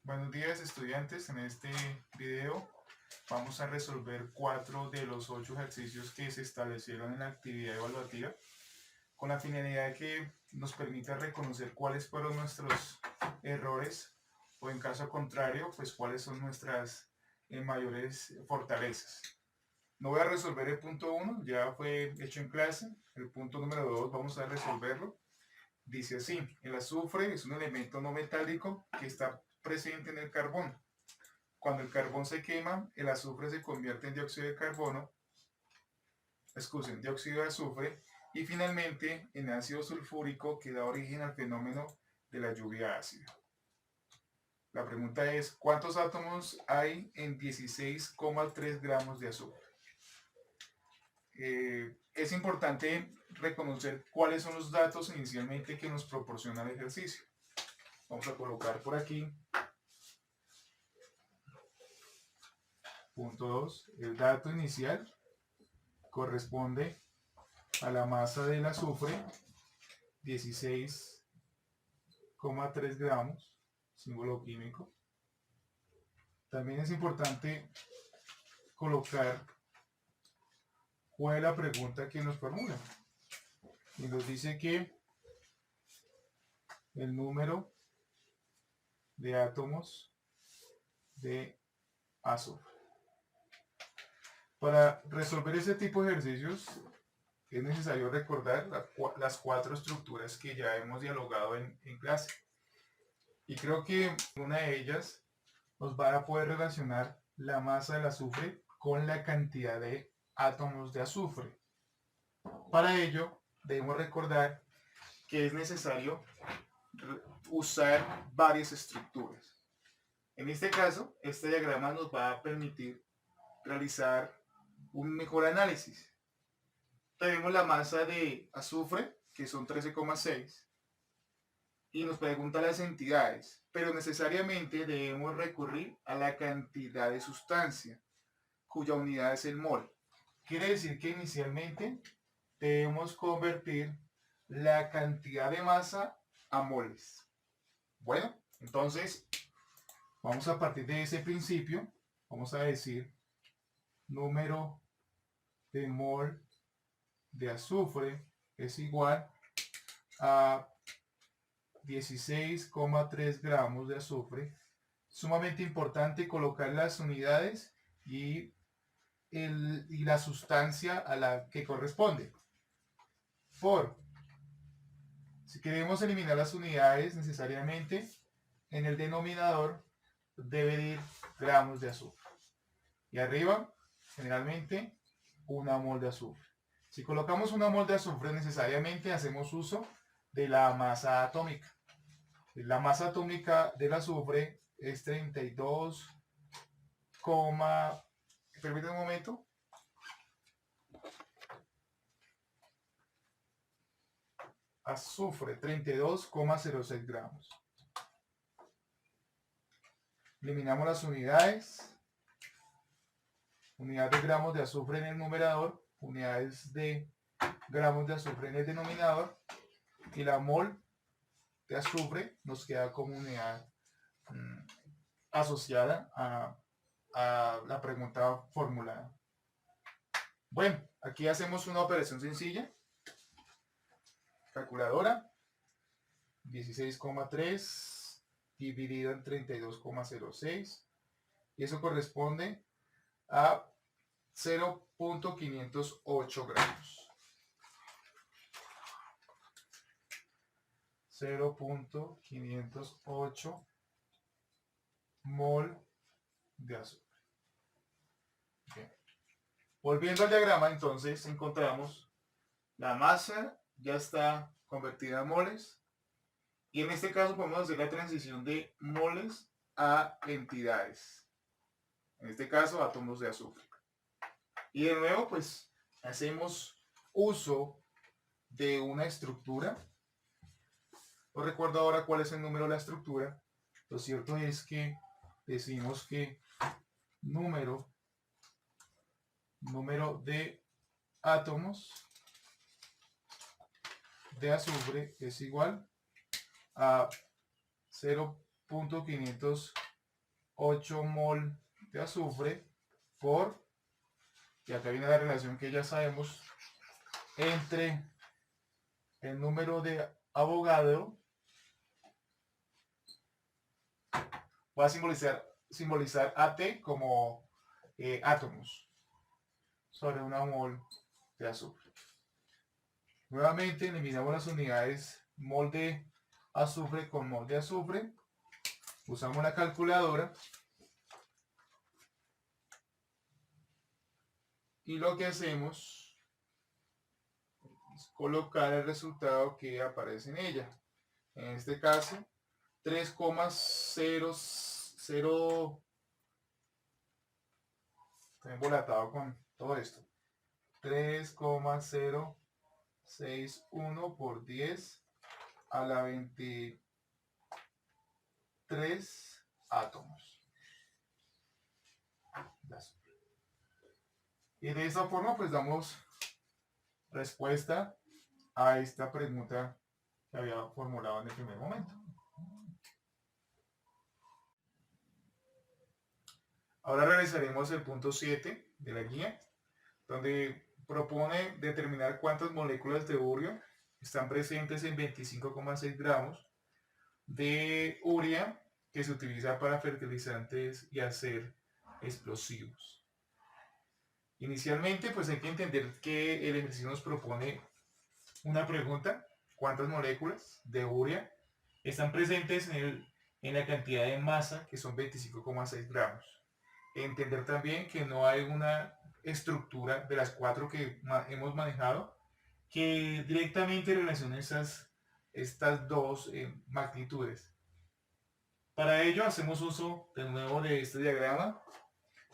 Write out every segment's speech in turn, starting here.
Buenos días, estudiantes. En este video vamos a resolver 4 de los 8 ejercicios que se establecieron en la actividad evaluativa con la finalidad de que nos permita reconocer cuáles fueron nuestros errores o, en caso contrario, pues cuáles son nuestras mayores fortalezas. No voy a resolver el punto 1, ya fue hecho en clase. El punto número 2 vamos a resolverlo. Dice así: el azufre es un elemento no metálico que está presente en el carbón. Cuando el carbón se quema, el azufre se convierte en dióxido de carbono, dióxido de azufre, y finalmente en ácido sulfúrico, que da origen al fenómeno de la lluvia ácida. La pregunta es: ¿cuántos átomos hay en 16,3 gramos de azufre? Es importante reconocer cuáles son los datos inicialmente que nos proporciona el ejercicio. Vamos a colocar por aquí. Punto 2. El dato inicial corresponde a la masa del azufre, 16,3 gramos, símbolo químico. También es importante colocar cuál es la pregunta que nos formula. Y nos dice que el número de átomos de azufre. Para resolver este tipo de ejercicios es necesario recordar las 4 estructuras que ya hemos dialogado en clase. Y creo que una de ellas nos va a poder relacionar la masa del azufre con la cantidad de átomos de azufre. Para ello, debemos recordar que es necesario usar varias estructuras. En este caso, este diagrama nos va a permitir realizar un mejor análisis. Tenemos la masa de azufre, que son 13,6, y nos pregunta las entidades, pero necesariamente debemos recurrir a la cantidad de sustancia, cuya unidad es el mol. Quiere decir que inicialmente debemos convertir la cantidad de masa a moles. Bueno, entonces vamos a partir de ese principio, vamos a decir número de mol de azufre es igual a 16,3 gramos de azufre. Sumamente importante colocar las unidades y la sustancia a la que corresponde. Si queremos eliminar las unidades, necesariamente en el denominador debe ir gramos de azufre. Y arriba, generalmente, 1 mol de azufre. Si colocamos 1 mol de azufre, necesariamente hacemos uso de la masa atómica. La masa atómica del azufre es 32, permítame un momento. Azufre, 32,06 gramos. Eliminamos las unidades. Unidad de gramos de azufre en el numerador, unidades de gramos de azufre en el denominador, y la mol de azufre nos queda como unidad asociada a la pregunta formulada. Bueno, aquí hacemos una operación sencilla. Calculadora, 16,3 dividido en 32,06, y eso corresponde a 0.508 gramos. 0.508 mol de azufre. Bien. Volviendo al diagrama, entonces encontramos la masa ya está convertida a moles, y en este caso podemos hacer la transición de moles a entidades, en este caso átomos de azufre. Y de nuevo, pues hacemos uso de una estructura. No recuerdo ahora cuál es el número de la estructura. Lo cierto es que decimos que número de átomos de azufre es igual a 0.508 8 mol de azufre por, y acá viene la relación que ya sabemos, entre el número de Avogadro, va a simbolizar AT como átomos sobre una mol de azufre. Nuevamente eliminamos las unidades mol de azufre con mol de azufre. Usamos la calculadora. Y lo que hacemos es colocar el resultado que aparece en ella. En este caso, 3,00. Estoy embolatado con todo esto. 3,061 por 10 a la 23 átomos. Y de esta forma pues damos respuesta a esta pregunta que había formulado en el primer momento. Ahora realizaremos el punto 7 de la guía, donde propone determinar cuántas moléculas de urea están presentes en 25,6 gramos de urea que se utiliza para fertilizantes y hacer explosivos. Inicialmente, pues hay que entender que el ejercicio nos propone una pregunta: ¿cuántas moléculas de urea están presentes en la cantidad de masa, que son 25,6 gramos? Entender también que no hay una estructura de las 4 que hemos manejado que directamente relacione estas dos magnitudes. Para ello hacemos uso de nuevo de este diagrama,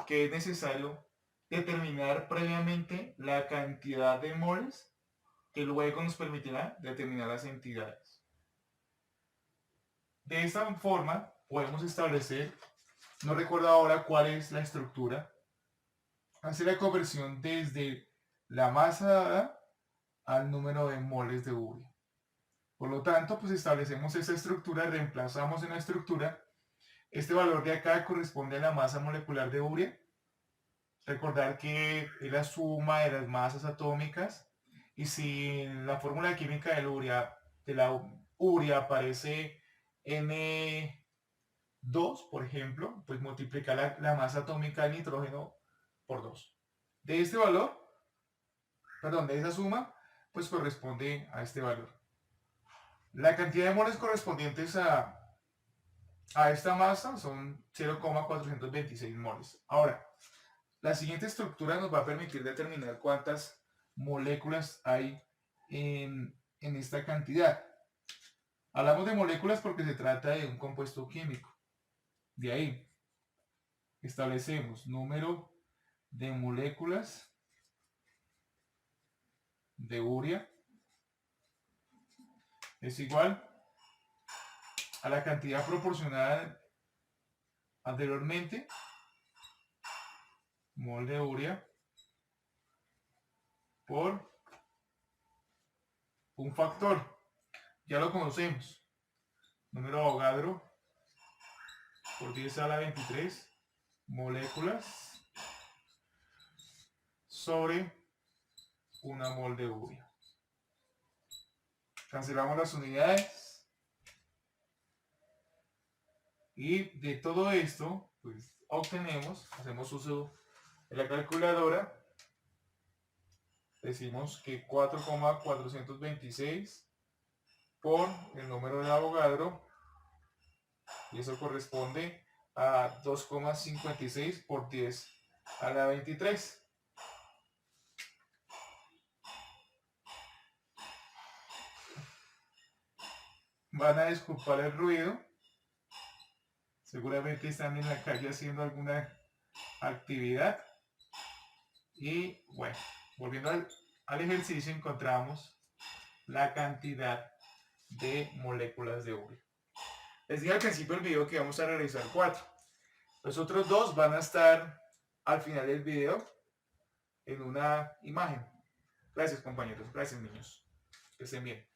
que es necesario determinar previamente la cantidad de moles que luego nos permitirá determinar las entidades. De esta forma podemos establecer, no recuerdo ahora cuál es la estructura, hacer la conversión desde la masa dada al número de moles de urea. Por lo tanto, pues establecemos esa estructura, reemplazamos en la estructura. Este valor de acá corresponde a la masa molecular de urea. Recordar que es la suma de las masas atómicas, y si en la fórmula química de la urea aparece N2, por ejemplo, pues multiplicar la masa atómica del nitrógeno por 2. De este valor, perdón, de esa suma, pues corresponde a este valor. La cantidad de moles correspondientes a esta masa son 0,426 moles. Ahora, la siguiente estructura nos va a permitir determinar cuántas moléculas hay en esta cantidad. Hablamos de moléculas porque se trata de un compuesto químico. De ahí establecemos número de moléculas de urea es igual a la cantidad proporcionada anteriormente, mol de urea, por un factor, ya lo conocemos, número de Avogadro por 10 a la 23 moléculas sobre una mol de urea. Cancelamos las unidades y de todo esto pues obtenemos, hacemos uso de la calculadora, decimos que 4,426 por el número de Avogadro, y eso corresponde a 2,56 por 10 a la 23. Van a disculpar el ruido, seguramente están en la calle haciendo alguna actividad. Y bueno, volviendo al ejercicio, encontramos la cantidad de moléculas de urea. Les dije al principio del video que vamos a realizar 4. Los otros 2 van a estar al final del video en una imagen. Gracias, compañeros, gracias, niños, que estén bien.